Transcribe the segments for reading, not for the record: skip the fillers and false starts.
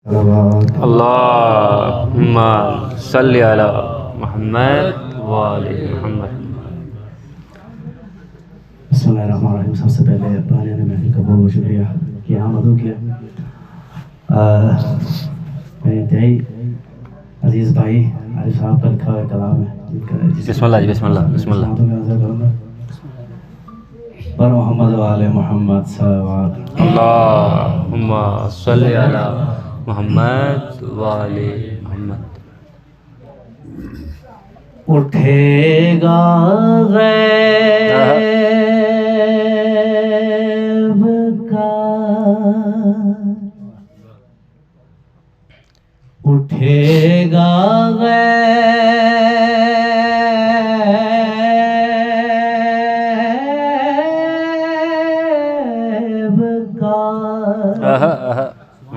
اللہم صلی علی محمد وآل محمد۔ بسم اللہ الرحمن الرحیم۔ سب سے پہلے بانی نے محفل کا بہت شکریہ کہ آمد ہو کیا۔ میرے انتہائی عزیز بھائی عارف صاحب کا لکھا ہوا کلام ہے، بسم اللہ جی، بسم اللہ، بسم اللہ۔ پر محمد وآل محمد صلوات۔ اللہم صلی علی محمد وآل محمد۔ اٹھے گا غیب کا، اٹھے گا غیب کا،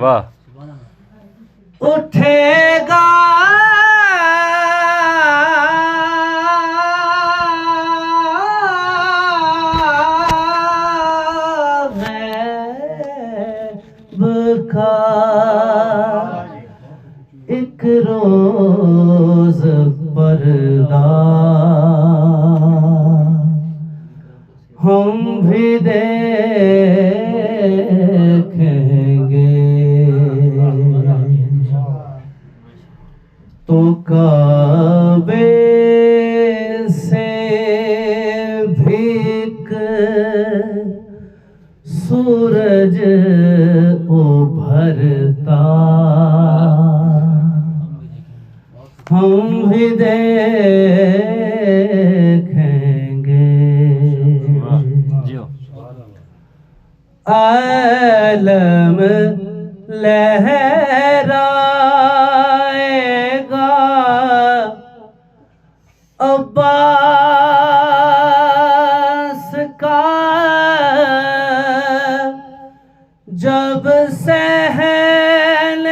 واہ، اٹھے گا غیب کا ایک روز پردہ، ہم بھی دیکھیں گے تو کعبے سے بھیک سورج ابھرتا، ہم بھی دیکھیں گے عالم لہرائے گا، عباس کا جب صحن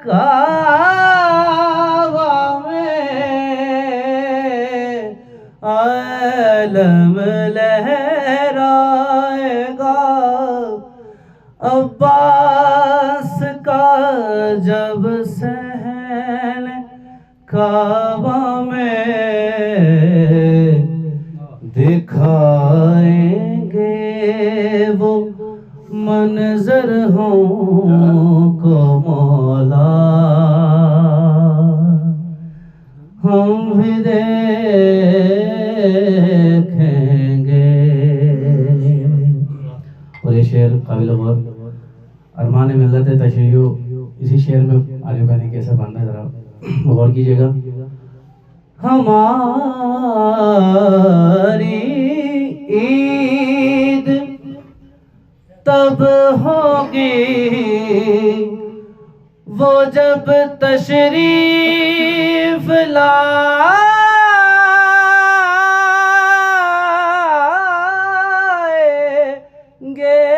کعبہ میں عالم لہرائے گا، عباس کا جب صحن کعبہ میں دکھائیں گے وہ منظر ہوں کو مولا، ہم بھی دیکھیں گے۔ اور یہ شعر قابل غور، ارمان ملت تشیع، اسی شعر میں علی بانی کیسا بنتا ہے، ذرا غور کیجیے گا۔ ہماری عید تب ہوگی وہ جب تشریف لائیں گے،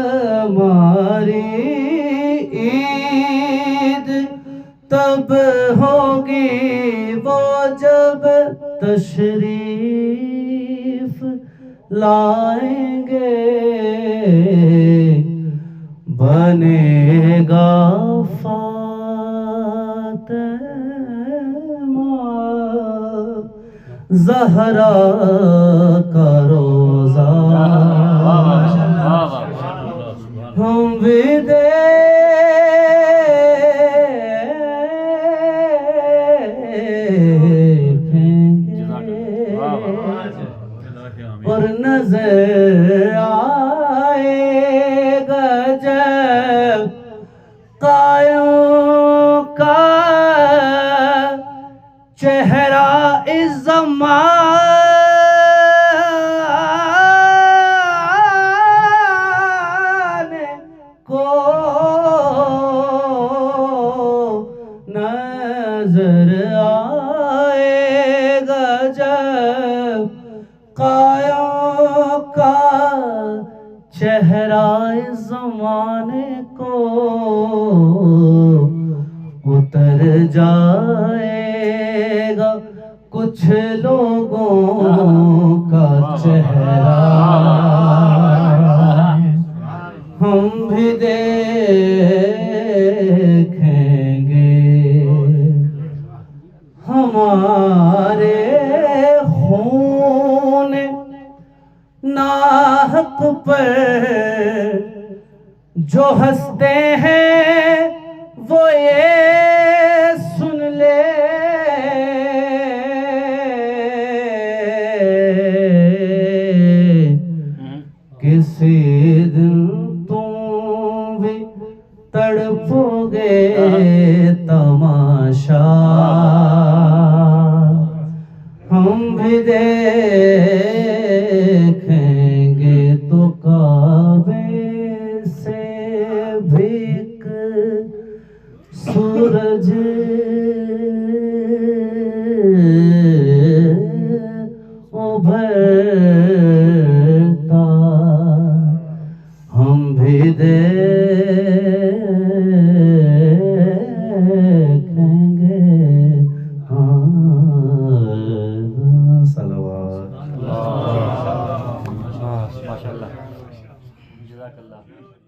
ہماری عید تب ہوگی وہ جب تشریف لائیں گے، بنے گا فاطمہ زہرا کا روزہ، ہم بھی اور نظر آئے گا جب قائوں کا چہرہ اس زمانے کو نظر آئے گا جب قائوں کا چہرہ اس زمانے کو اتر جائے گا کچھ لوگوں کا چہرہ ہم بھی دیکھیں گے ہمارے خون ناحق پر جو ہنستے ہیں وہ یہ سن لے کسی دن تم بھی تڑپو گے تماشا ہم بھی دیکھیں گے تو کعبے سے بھیک سورج ابھرتا ہم بھی دیکھیں گے صلوات ماشاء اللہ جزاک اللہ